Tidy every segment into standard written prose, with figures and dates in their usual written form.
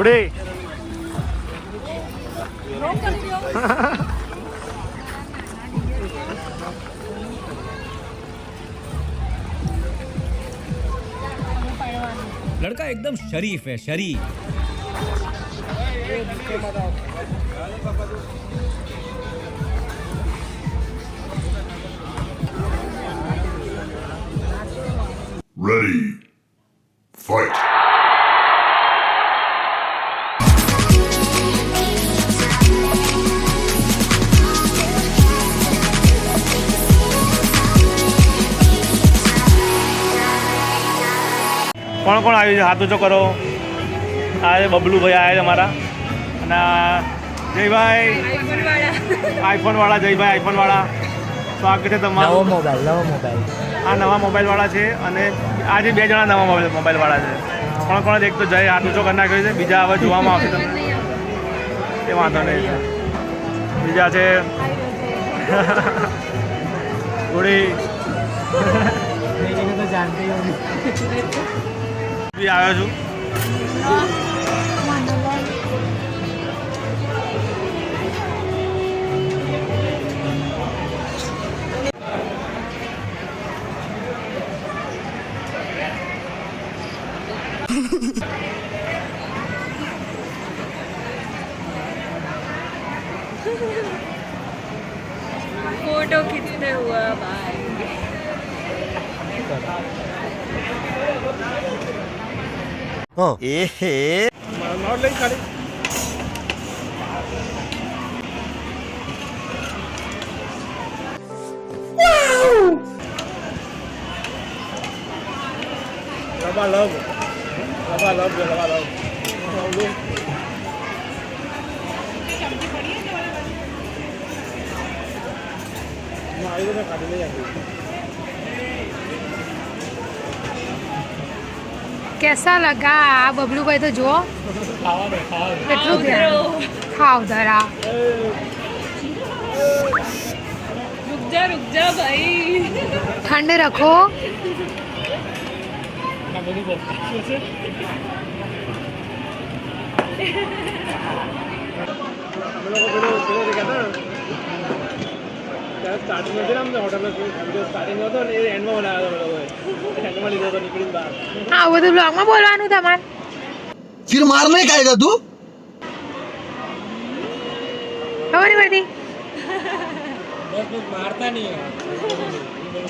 गुड़े लड़का एकदम शरीफ है, शरीफ। Ready. Fight. કોણ કોણ આવ્યું છે હાથ ઊંચો કરો આ બબલુ ભાઈ આવ્યા છે અમારા અને જયભાઈ આઈફોનવાળા જયભાઈ આઈફોનવાળા સ્વાગત છે તમારું નવો મોબાઈલ આ નવા મોબાઈલવાળા છે અને આજે 2 જણા નવા મોબાઈલવાળા છે કોણ કોણ એક તો જય હાથ ઊંચો કરી નાખ્યો છે બીજા હવે જોવામાં આવશે તમને એ વાંધો નહીં બીજા છે થોડી બી આવ્યો છું फोटो खींचते हुआ भाई નોટ લઈ ખાલી લબા લવ कैसा लगा बबलू भाई तो जो કેટલું ધ્યાન ખાવ ધરા रुक जा भाई ઠંડ રખો સ્ટાર્ટિંગ હતી ને અમને હોટલનો સ્ટાર્ટિંગ હતો ને એ એન્ડમાં બનાવ્યો હતો લોકોએ એન્ડમાં લીધો હતો નીકળીને બહાર હા બધું બ્લોગમાં બોલવાનું તમારે फिर मारने का आएगा तू ખબર બધી મારતા નહીં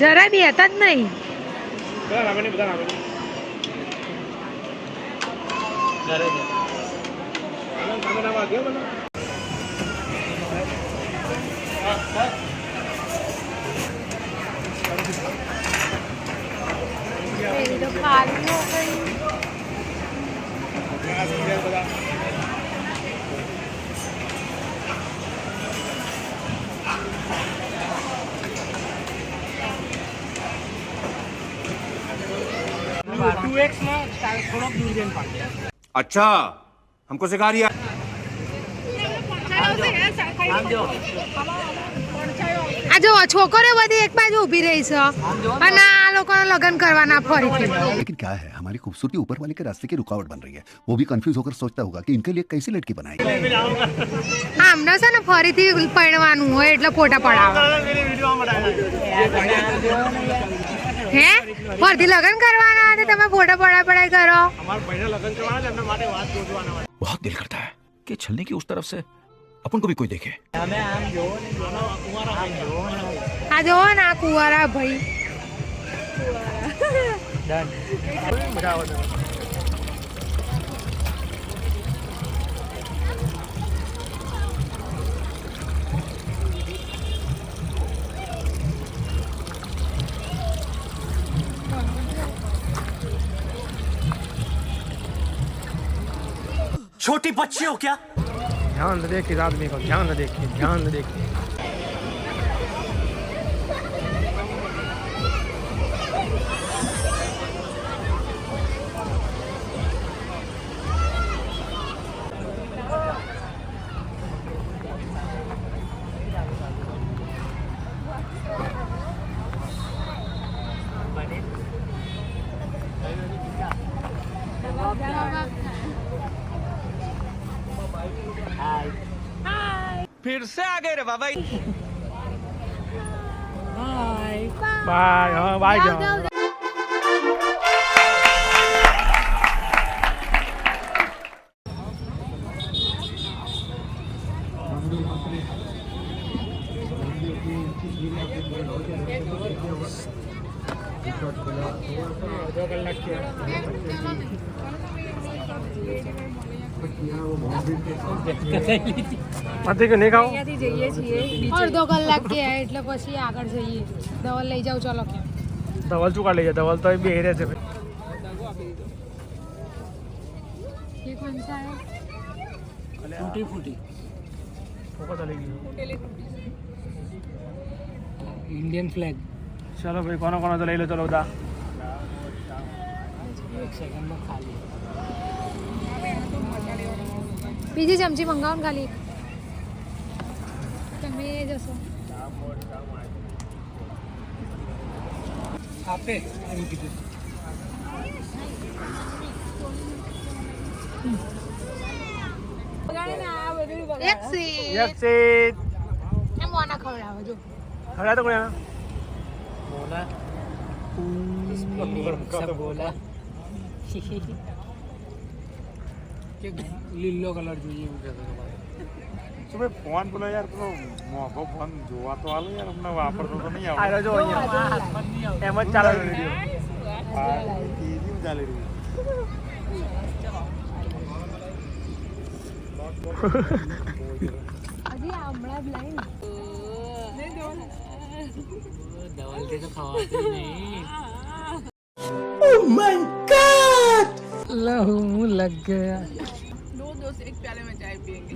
જરા બી હતા જ નહીં બધા નામે નહીં ઘરે નામ વાગ્યો મને मेरी तो खाली हो गई अच्छा, हमको सिखा रिया। આ જો છોકરીઓ બધી એક બાજુ ઊભી રહી છે અને આ લોકોને લગ્ન કરવાના ફરીથી लेकिन क्या है हमारी खूबसूरती ऊपर वाले के रास्ते की रुकावट बन रही है वो भी कंफ्यूज होकर सोचता होगा कि इनके लिए कैसी लड़की बनाएगी આમને છે ને ફરીથી પરણવાનું હોય એટલે ફોટા પડાવે હે ફરીથી લગ્ન કરવાના હતા તમે ફોટા પડાઈ કરો અમારા ભાઈના લગ્ન કરવાના છે એમના માટે વાત ગોતવાના હોય बहुत दिल करता है कि छलने की उस तरफ से अपन को भी कोई देखे। આ જોવો ને આ કુંવારા ભાઈ મજા આવે છે छोटी बच्ची हो क्या ध्यान से देखिए आदमी को ध्यान से देखिए બાય હા બાય જાઓ, જાઓ જાઓ. નથી કે નહીં ખાવ અહીંયાથી જઈએ છીએ અડધો કલાક કે એટલે પછી આગળ જઈએ. ધવલ લઈ જાવ ચલો કે ધવલ શું કાઢ લઈ જાય ધવલ તો બે રહે છે ये कौन सा है? ફોકસ લઈ ગયું इंडियन फ्लैग ચલો ભાઈ કોનો કોનો તો લઈ લો ચલો બધા एक सेकंड में खाली બીજી ચમચી મંગાવો ને ખાલી તમે જશો. आपे એક સીટ યસ સીટ એમ મોના ખવડાવો જો. હડા તો કોણ बोला सब बोला કે લીલો કલર જોઈએ એવું કહેતો હતો. શું ભાઈ ફોન પેલો યાર પેલો મોંઘો ફોન જોવા તો હાલો યાર અમને વાપરતો તો નહીં આવે જો અહીંયા એમ જ ચાલે વિડીયો ચાલી રહ્યું હજી હમણાં જ લઈને ધવલ થી તો ખવાતું નહીં. लहू लग गया. 2 से 1 प्याले में चाय पियेंगे